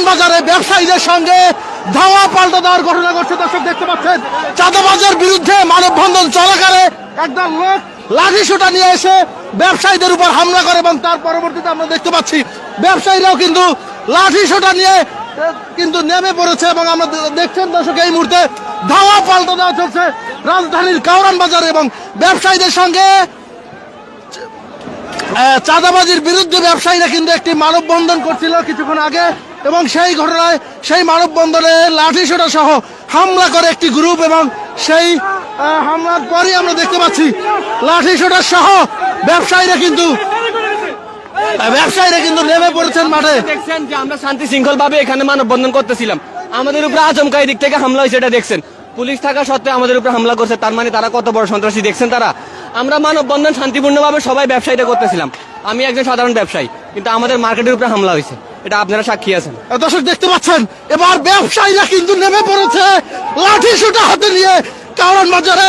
বাজারে ব্যবসায়ীদের সঙ্গে ধাওয়া পাল্টা দেওয়ার ঘটনা ঘটছে। দর্শক দেখতে পাচ্ছেন চাঁদাবাজের বিরুদ্ধে মানববন্ধন চলাকালে একদল লোক লাঠি সোঁটা নিয়ে এসে ব্যবসায়ীদের উপর হামলা করে এবং তার পরবর্তীতে আমরা দেখতে পাচ্ছি ব্যবসায়ীরাও কিন্তু লাঠি সোঁটা নিয়ে কিন্তু নেমে পড়েছে এবং আমরা দেখছেন দর্শক এই মুহূর্তে ধাওয়া পাল্টা দেওয়া চলছে রাজধানীর কাউরান বাজারে এবং ব্যবসায়ীদের সঙ্গে চাঁদাবাজির বিরুদ্ধে ব্যবসায়ীরা কিন্তু একটি মানববন্ধন করছিল কিছুক্ষণ আগে এবং সেই ঘটনায় সেই মানববন্ধনে লাঠিসোঁটা সহ হামলা করে একটি গ্রুপ এবং সেই হামলার পরই আমরা দেখতে পাচ্ছি লাঠিসোঁটা সহ ব্যবসায়ীরা কিন্তু নেমে পড়েছেন মাঠে। দেখছেন যে আমরা শান্তি শৃঙ্খল ভাবে এখানে মানববন্ধন করতেছিলাম, আমাদের উপরে আচমকা দিক থেকে হামলা হয়েছে, এটা দেখছেন। পুলিশ থাকা সত্ত্বেও আমাদের উপরে হামলা করছে, তার মানে তারা কত বড় সন্ত্রাসী দেখছেন তারা। আমরা মানববন্ধন শান্তিপূর্ণভাবে সবাই ব্যবসায়ীরা করতেছিলাম, আমি একজন সাধারণ ব্যবসায়ী, কিন্তু আমাদের মার্কেটের উপরে হামলা হয়েছে, এটা আপনারা সাক্ষী আছেন। দর্শক দেখতে পাচ্ছেন এবার ব্যবসায়ীরা কিন্তু নেমে পড়েছে লাঠিসোঁটা হাতে নিয়ে কাউরান বাজারে।